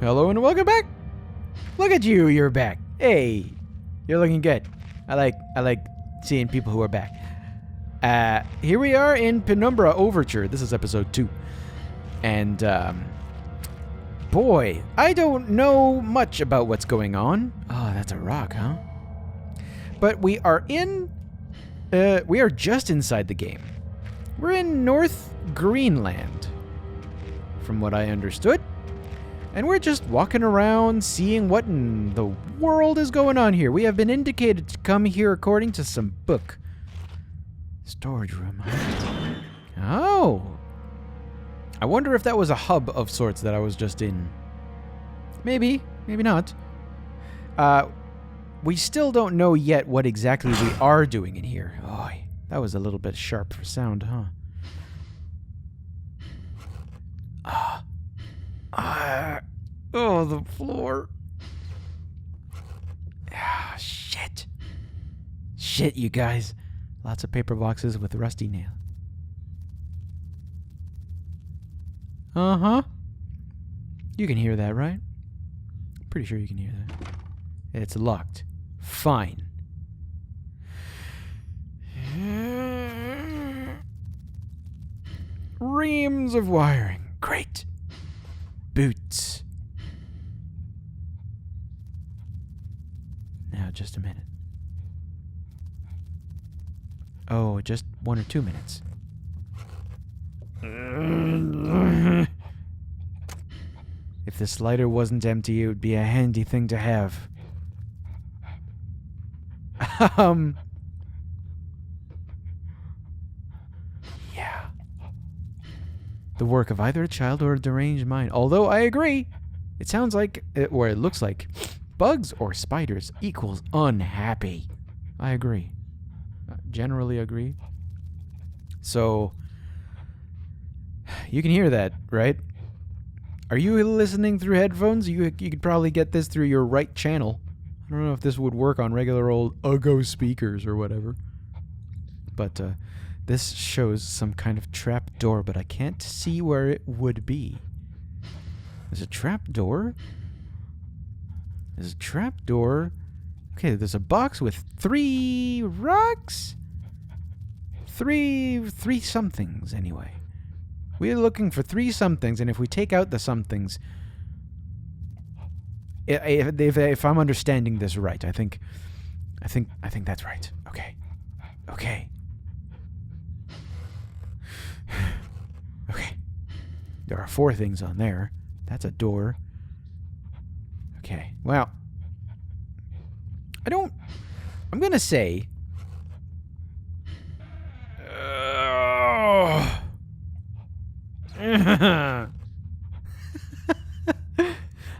Hello and welcome back. Look at you, you're back. Hey, you're looking good. I like seeing people who are back. Here we are in Penumbra Overture. This is episode 2. And, boy, I don't know much about what's going on. Oh, that's a rock, huh? But we are just inside the game. We're in North Greenland, from what I understood. And we're just walking around, seeing what in the world is going on here. We have been indicated to come here according to some book. Storage room, huh? Oh. I wonder if that was a hub of sorts that I was just in. Maybe, maybe not. We still don't know yet what exactly we are doing in here. Oh, that was a little bit sharp for sound, huh? Oh, the floor. Ah, shit. Shit, you guys. Lots of paper boxes with rusty nails. Uh-huh. You can hear that, right? Pretty sure you can hear that. It's locked. Fine. Reams of wiring. Great. Boots. Now, just a minute. Oh, just 1 or 2 minutes. If the slider wasn't empty, it would be a handy thing to have. Yeah. The work of either a child or a deranged mind. Although I agree, it sounds like, or it looks like, bugs or spiders equals unhappy. I agree. Generally agree. So, you can hear that, right? Are you listening through headphones? You could probably get this through your right channel. I don't know if this would work on regular old Ugo speakers or whatever. But this shows some kind of trap door, but I can't see where it would be. There's a trap door? There's a trap door. Okay, there's a box with 3 rocks? Three somethings, anyway. We're looking for 3 somethings, and if we take out the somethings, if I'm understanding this right, I think that's right. Okay. Okay. Okay. There are 4 things on there. That's a door. Okay. Well, I'm gonna say,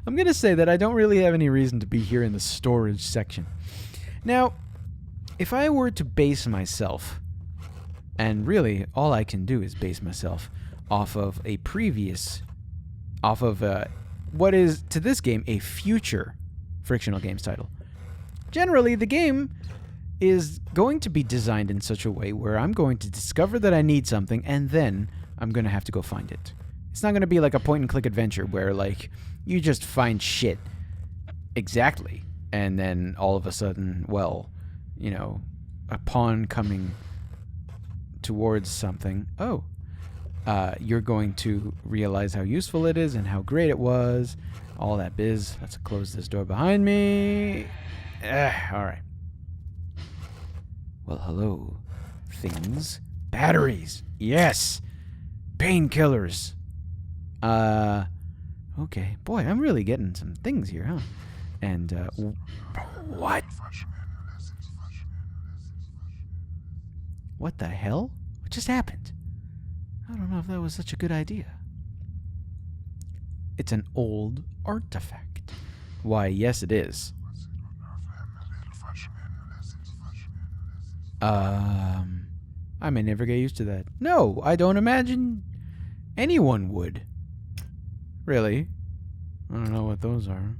I'm going to say that I don't really have any reason to be here in the storage section. Now, if I were to base myself, and really all I can do is base myself off of what is, to this game, a future Frictional Games title. Generally, the game is going to be designed in such a way where I'm going to discover that I need something, and then I'm going to have to go find it. It's not going to be like a point-and-click adventure where, like, you just find shit exactly, and then all of a sudden, well, you know, upon coming towards something, you're going to realize how useful it is and how great it was, all that biz. Let's close this door behind me. All right. Well, hello, things. Batteries. Yes. Painkillers. Okay. Boy, I'm really getting some things here, huh? And, what? What the hell? What just happened? I don't know if that was such a good idea. It's an old artifact. Why, yes, it is. I may never get used to that. No, I don't imagine anyone would. Really? I don't know what those are.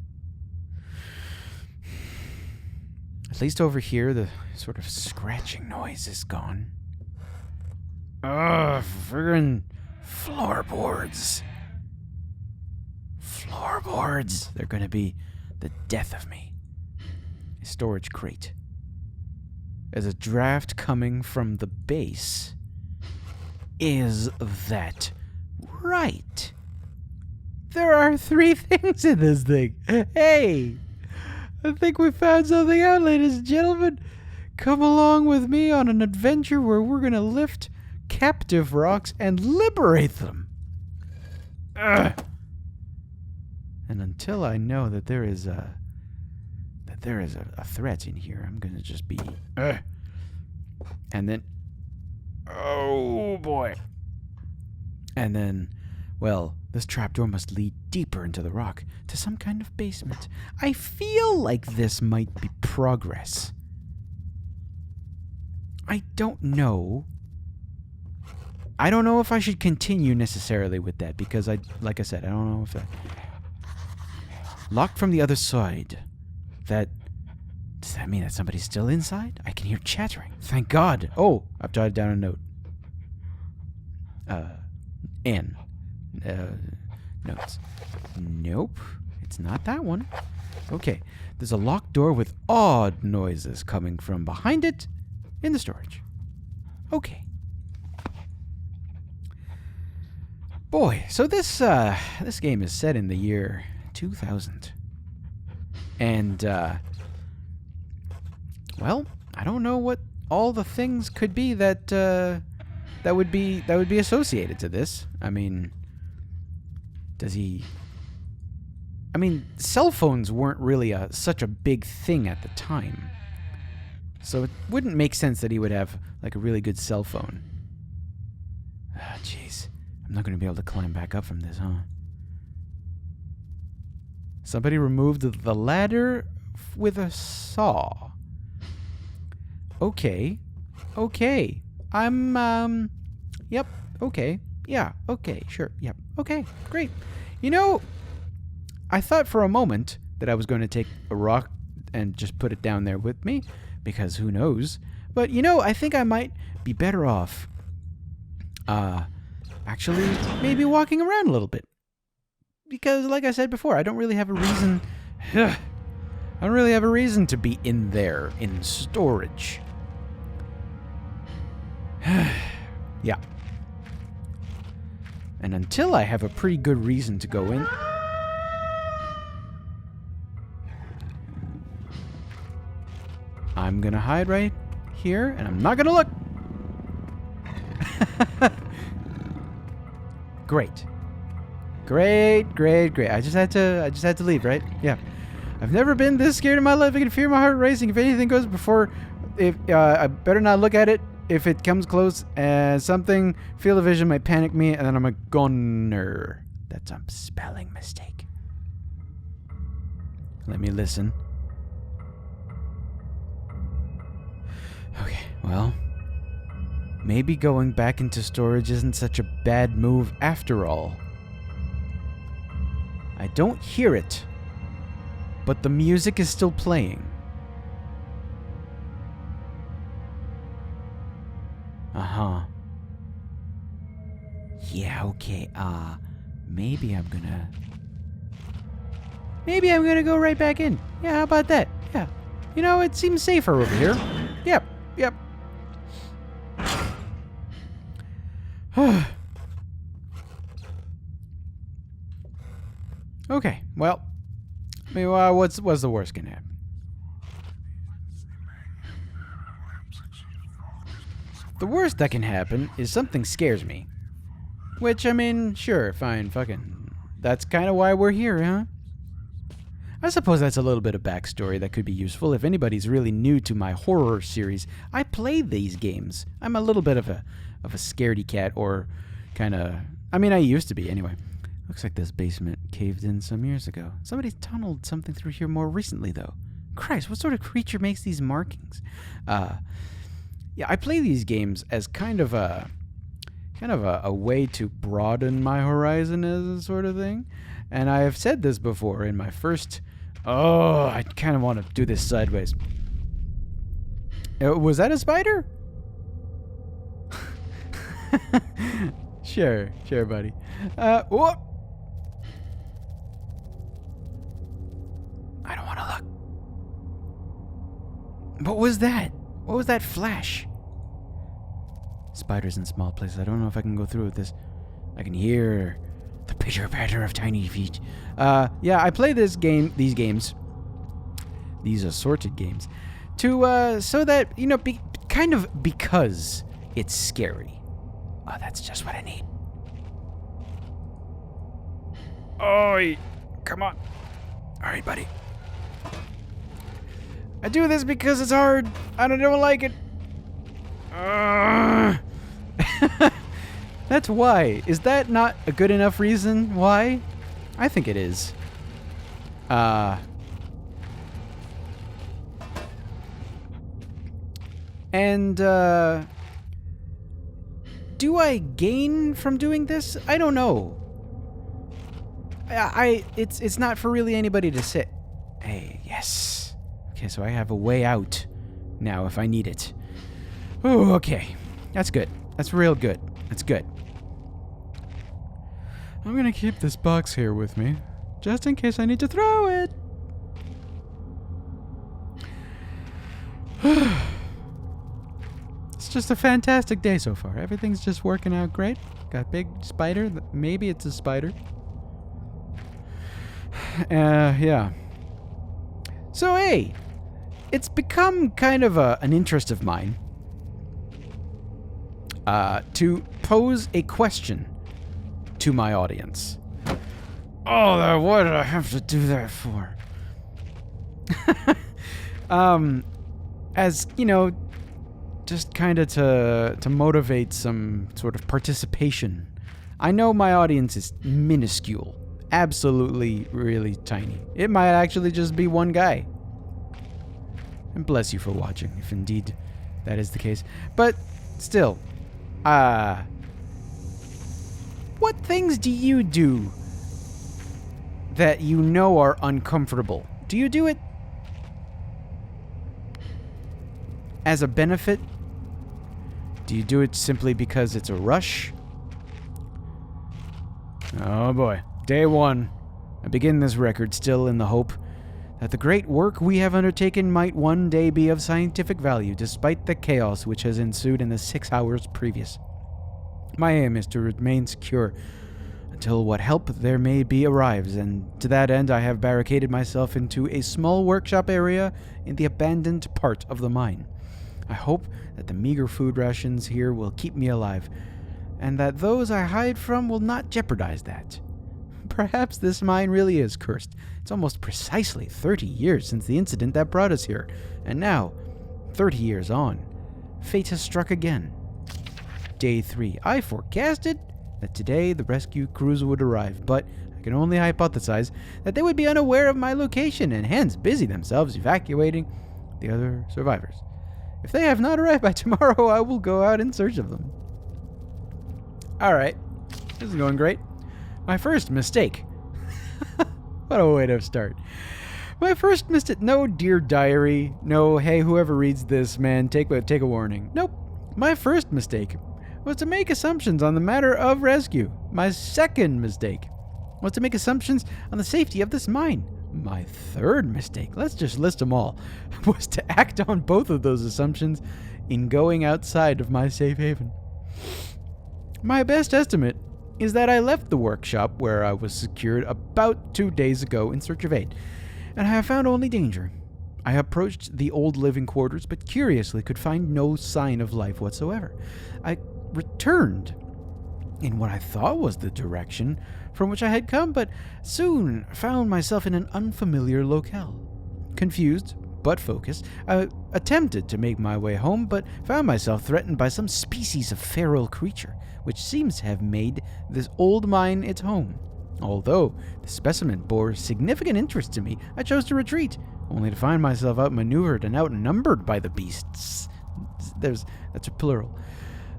At least over here, the sort of scratching noise is gone. Ugh, friggin' floorboards. floorboards. They're going to be the death of me. A storage crate. As a draft coming from the base. Is that right? There are 3 things in this thing. Hey! I think we found something out, ladies and gentlemen. Come along with me on an adventure where we're going to lift captive rocks and liberate them. Ugh. And until I know that there is a threat in here, I'm going to just be... And then... Oh, boy. And then... Well, this trapdoor must lead deeper into the rock, to some kind of basement. I feel like this might be progress. I don't know. I don't know if I should continue necessarily with that, because like I said, I don't know if that... Locked from the other side. Does that mean that somebody's still inside? I can hear chattering. Thank God. Oh, I've jotted down a note. Notes. Nope. It's not that one. Okay. There's a locked door with odd noises coming from behind it in the storage. Okay. Boy, so this game is set in the year 2000. And, well, I don't know what all the things could be that would be associated to this. I mean, cell phones weren't really such a big thing at the time. So it wouldn't make sense that he would have, like, a really good cell phone. Ah, jeez. I'm not going to be able to climb back up from this, huh? Somebody removed the ladder with a saw. Okay. Okay. Yep. Okay. Yeah. Okay. Sure. Yep. Okay. Great. You know, I thought for a moment that I was going to take a rock and just put it down there with me, because who knows? But, you know, I think I might be better off, actually maybe walking around a little bit. Because, like I said before, I don't really have a reason... I don't really have a reason to be in there, in storage. Yeah. And until I have a pretty good reason to go in... I'm gonna hide right here, and I'm not gonna look! Great. Great. I just had to leave, right? Yeah. I've never been this scared in my life. I can feel my heart racing. If anything goes before, I better not look at it. If it comes close and something, field of vision might panic me, and then I'm a goner. That's a spelling mistake. Let me listen. Okay, well, maybe going back into storage isn't such a bad move after all. I don't hear it, but the music is still playing. Uh-huh. Yeah, okay, maybe I'm gonna go right back in. Yeah, how about that? Yeah. You know, it seems safer over here. Yep. Okay, well, I mean, what's the worst gonna happen? The worst that can happen is something scares me. Which, I mean, sure, fine, fucking... That's kind of why we're here, huh? I suppose that's a little bit of backstory that could be useful if anybody's really new to my horror series. I play these games. I'm a little bit of a scaredy cat, or kind of... I mean, I used to be, anyway. Looks like this basement caved in some years ago. Somebody tunneled something through here more recently, though. Christ, what sort of creature makes these markings? Yeah, I play these games as kind of a way to broaden my horizon as a sort of thing. And I have said this before in my first... Oh, I kind of want to do this sideways. Was that a spider? Sure, buddy. Whoop! What was that? What was that flash? Spiders in small places. I don't know if I can go through with this. I can hear the pitter-patter of tiny feet. Yeah, I play these games, these assorted games, to, so that, kind of because it's scary. Oh, that's just what I need. Oi! Come on. All right, buddy. I do this because it's hard. I don't like it. That's why. Is that not a good enough reason why? I think it is. And, do I gain from doing this? I don't know. It's not for really anybody to sit. Hey, yes. Okay, so I have a way out now if I need it. Oh, okay. That's good. That's real good. That's good. I'm gonna keep this box here with me, just in case I need to throw it. It's just a fantastic day so far. Everything's just working out great. Got a big spider. Maybe it's a spider. Yeah. So, hey, it's become kind of an interest of mine to pose a question to my audience. Oh, what did I have to do that for? As, just kind of to motivate some sort of participation. I know my audience is minuscule. Absolutely really tiny. It might actually just be one guy. And bless you for watching, if indeed that is the case. But still, what things do you do that you know are uncomfortable? Do you do it as a benefit? Do you do it simply because it's a rush? Oh boy. Day 1. I begin this record still in the hope that the great work we have undertaken might one day be of scientific value, despite the chaos which has ensued in the 6 hours previous. My aim is to remain secure until what help there may be arrives, and to that end I have barricaded myself into a small workshop area in the abandoned part of the mine. I hope that the meager food rations here will keep me alive, and that those I hide from will not jeopardize that. Perhaps this mine really is cursed. It's almost precisely 30 years since the incident that brought us here, and now, 30 years on, fate has struck again. Day 3. I forecasted that today the rescue crews would arrive, but I can only hypothesize that they would be unaware of my location and hence busy themselves evacuating the other survivors. If they have not arrived by tomorrow, I will go out in search of them. Alright, this is going great. My first mistake. What a way to start. My first mistake. No dear diary. No, hey, whoever reads this, man, take a warning. Nope. My first mistake was to make assumptions on the matter of rescue. My second mistake was to make assumptions on the safety of this mine. My third mistake, let's just list them all, was to act on both of those assumptions in going outside of my safe haven. My best estimate is that I left the workshop where I was secured about 2 days ago in search of aid, and I have found only danger. I approached the old living quarters, but curiously could find no sign of life whatsoever. I returned in what I thought was the direction from which I had come, but soon found myself in an unfamiliar locale. Confused, but focused, I attempted to make my way home, but found myself threatened by some species of feral creature, which seems to have made this old mine its home. Although the specimen bore significant interest to me, I chose to retreat, only to find myself outmaneuvered and outnumbered by the beasts. That's a plural.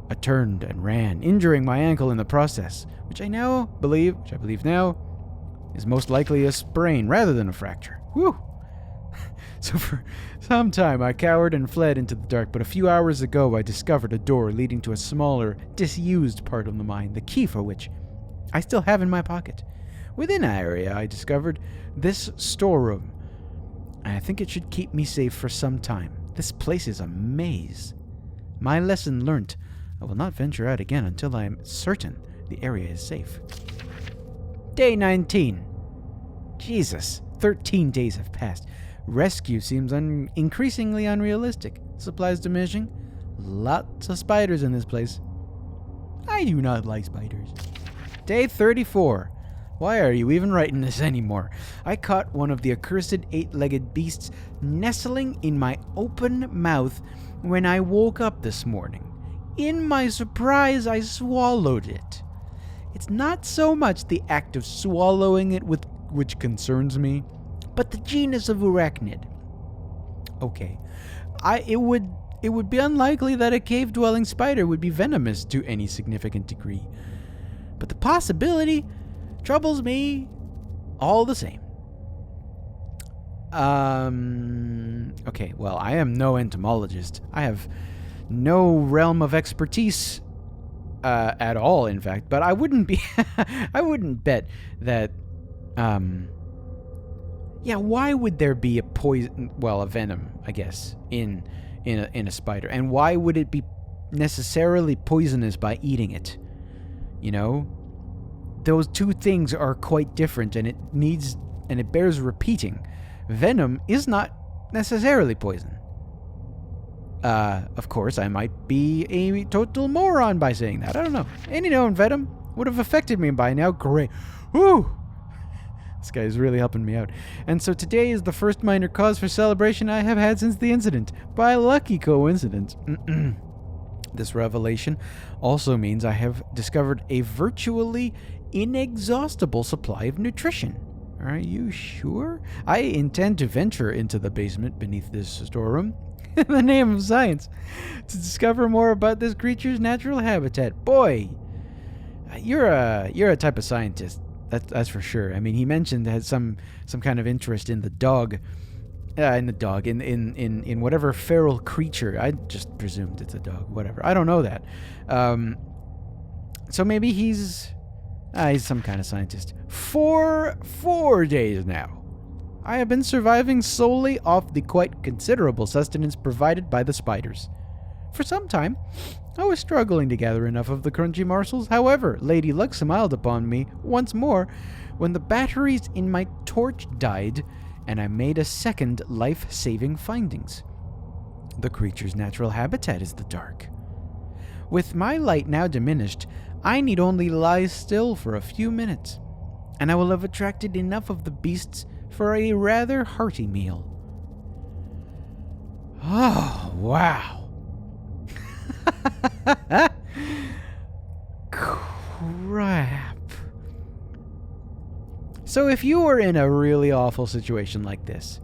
I turned and ran, injuring my ankle in the process, which I believe now, is most likely a sprain rather than a fracture. Whew! So for some time I cowered and fled into the dark, but a few hours ago I discovered a door leading to a smaller, disused part of the mine, the key for which I still have in my pocket. Within that area I discovered this storeroom. I think it should keep me safe for some time. This place is a maze. My lesson learnt. I will not venture out again until I am certain the area is safe. Day 19. Jesus, 13 days have passed. Rescue seems increasingly unrealistic. Supplies diminishing. Lots of spiders in this place. I do not like spiders. Day 34. Why are you even writing this anymore? I caught one of the accursed 8-legged beasts nestling in my open mouth when I woke up this morning. In my surprise, I swallowed it. It's not so much the act of swallowing it which concerns me, but the genus of arachnid. Okay, it would be unlikely that a cave-dwelling spider would be venomous to any significant degree, but the possibility troubles me all the same. Okay, well, I am no entomologist. I have no realm of expertise at all, in fact, but I wouldn't be I wouldn't bet that why would there be a venom, I guess, in a spider? And why would it be necessarily poisonous by eating it? You know? Those two things are quite different, and it bears repeating. Venom is not necessarily poison. Of course, I might be a total moron by saying that. I don't know. Any known venom would have affected me by now. Great. Woo! This guy is really helping me out. And so today is the first minor cause for celebration I have had since the incident. By lucky coincidence. This revelation also means I have discovered a virtually inexhaustible supply of nutrition. Are you sure? I intend to venture into the basement beneath this storeroom in the name of science to discover more about this creature's natural habitat. Boy, you're a type of scientist. That's for sure. I mean, he mentioned had some kind of interest in the dog. In whatever feral creature. I just presumed it's a dog. Whatever. I don't know that. So maybe he's some kind of scientist. For 4 days now, I have been surviving solely off the quite considerable sustenance provided by the spiders. For some time, I was struggling to gather enough of the crunchy morsels. However, Lady Luck smiled upon me once more when the batteries in my torch died and I made a second life-saving findings. The creature's natural habitat is the dark. With my light now diminished, I need only lie still for a few minutes, and I will have attracted enough of the beasts for a rather hearty meal. Oh, wow. Crap. So if you were in a really awful situation like this,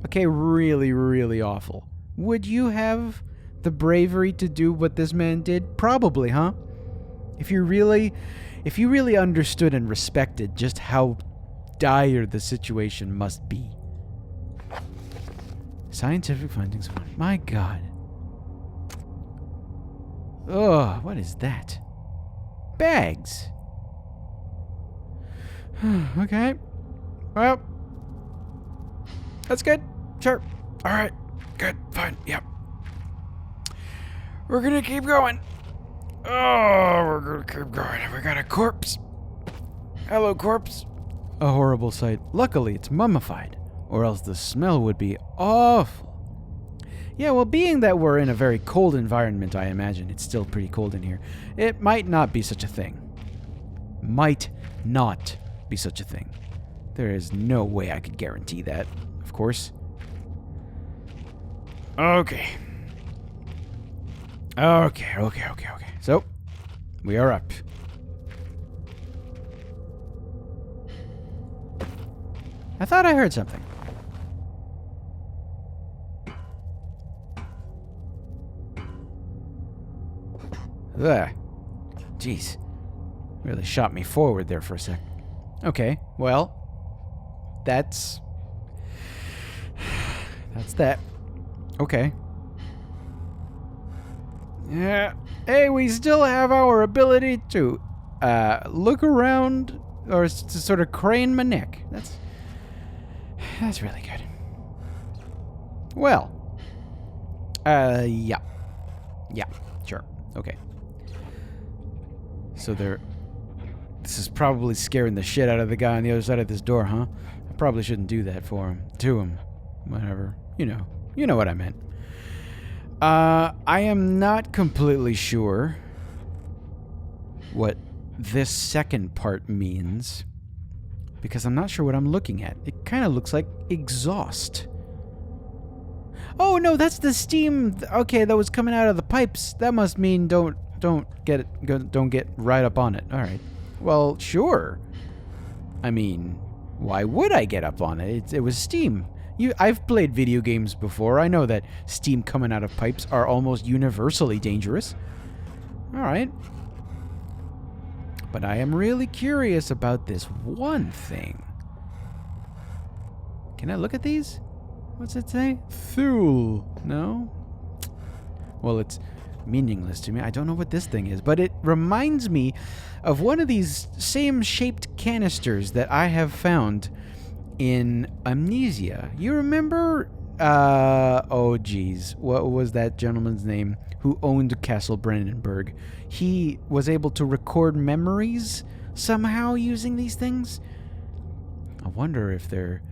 okay, really, really awful, would you have the bravery to do what this man did? Probably, huh? If you really understood and respected just how dire the situation must be. Scientific findings. My God. Oh, what is that? Bags. Okay. Well, that's good. Sure. All right. Good. Fine. Yep. We're gonna keep going. Oh, we're gonna keep going. We got a corpse. Hello, corpse. A horrible sight. Luckily, it's mummified, or else the smell would be awful. Yeah, well, being that we're in a very cold environment, I imagine it's still pretty cold in here, it might not be such a thing. Might not be such a thing. There is no way I could guarantee that, of course. Okay. So, we are up. I thought I heard something. Ugh. Jeez. Really shot me forward there for a sec. Okay, well, that's that. Okay. Yeah. Hey, we still have our ability to look around or to sort of crane my neck. That's really good. Well, Yeah. Yeah, sure. Okay. So this is probably scaring the shit out of the guy on the other side of this door, huh? I probably shouldn't do that for him. To him. Whatever. You know what I meant. I am not completely sure what this second part means, because I'm not sure what I'm looking at. It kind of looks like exhaust. Oh no, that's the steam. Okay, that was coming out of the pipes. That must mean don't get right up on it. All right. Well, sure. I mean, why would I get up on it? It was steam. I've played video games before. I know that steam coming out of pipes are almost universally dangerous. All right. But I am really curious about this one thing. Can I look at these? What's it say? Thule. No? Well, it's meaningless to me. I don't know what this thing is, but it reminds me of one of these same shaped canisters that I have found in Amnesia. You remember? Oh geez, what was that gentleman's name who owned Castle Brandenburg? He was able to record memories somehow using these things. I wonder if they're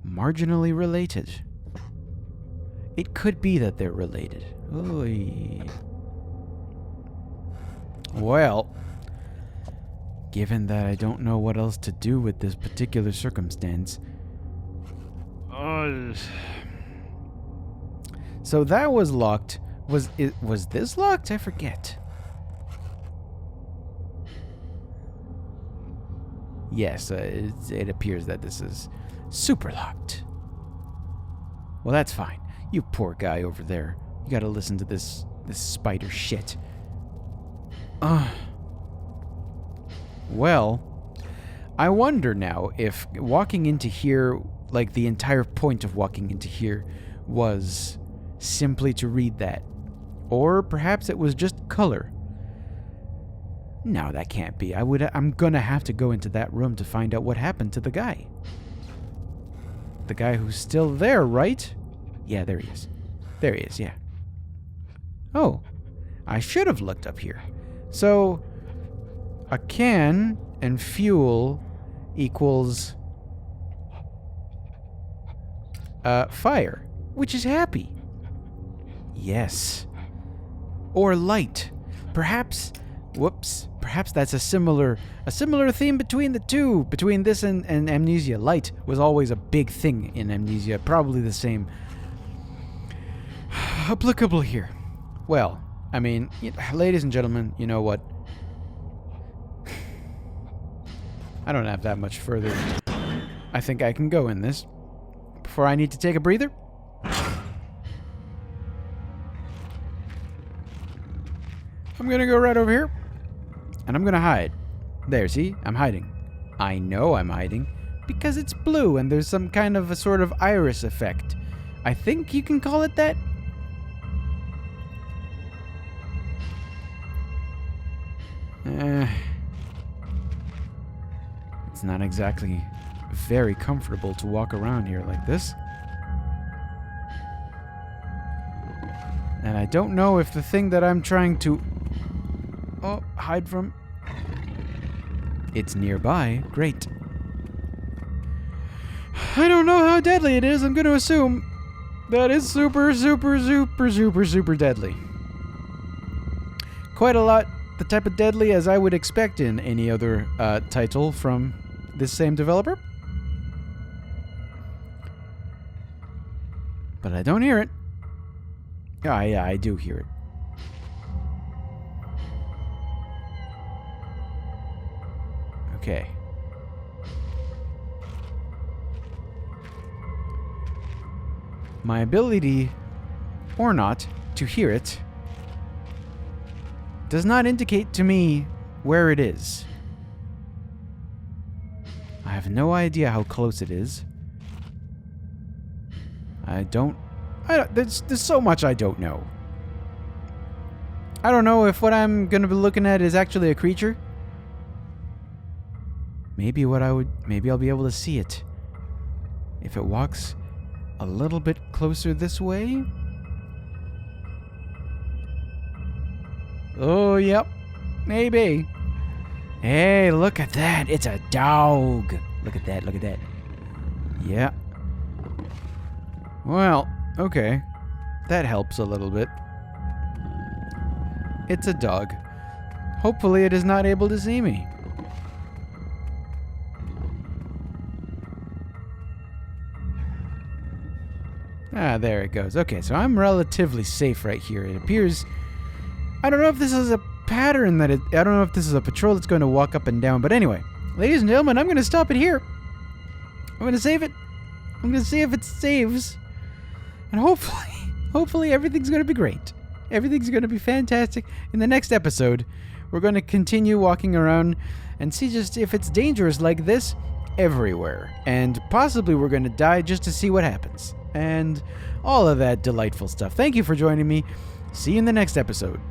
marginally related. It could be that they're related. Oy. Well, given that I don't know what else to do with this particular circumstance. So that was locked. Was this locked? I forget. Yes, it appears that this is super locked. Well, that's fine. You poor guy over there. You gotta listen to this spider shit. Well, I wonder now if walking into here, like the entire point of walking into here, was simply to read that. Or perhaps it was just color. No, that can't be. I'm gonna have to go into that room to find out what happened to the guy. The guy who's still there, right? Yeah, there he is. There he is, yeah. Oh, I should have looked up here. So, a can and fuel equals fire, which is happy. Yes. Or light. Perhaps that's a similar theme between the two. Between this and Amnesia. Light was always a big thing in Amnesia. Probably the same. Applicable here. Well, I mean, ladies and gentlemen, you know what? I don't have that much further. I think I can go in this. Before I need to take a breather. I'm gonna go right over here. And I'm gonna hide. There, see? I'm hiding. I know I'm hiding. Because it's blue and there's some kind of a sort of iris effect. I think you can call it that. It's not exactly very comfortable to walk around here like this. And I don't know if the thing that I'm trying to hide from, it's nearby. Great. I don't know how deadly it is. I'm going to assume that it's super, super, super, super, super deadly. Quite a lot the type of deadly as I would expect in any other title from this same developer. But I don't hear it. Yeah, I do hear it. Okay. My ability, or not, to hear it does not indicate to me where it is. I have no idea how close it is. There's so much I don't know. I don't know if what I'm going to be looking at is actually a creature. Maybe I'll be able to see it. If it walks a little bit closer this way. Oh, yep. Maybe. Hey, look at that. It's a dog. Look at that. Look at that. Yeah. Well, okay. That helps a little bit. It's a dog. Hopefully it is not able to see me. Ah, there it goes. Okay, so I'm relatively safe right here. It appears... I don't know if this is a pattern that it... I don't know if this is a patrol that's going to walk up and down. But anyway, ladies and gentlemen, I'm going to stop it here. I'm going to save it. I'm going to see if it saves. And hopefully everything's going to be great. Everything's going to be fantastic. In the next episode, we're going to continue walking around and see just if it's dangerous like this everywhere. And possibly we're going to die just to see what happens. And all of that delightful stuff. Thank you for joining me. See you in the next episode.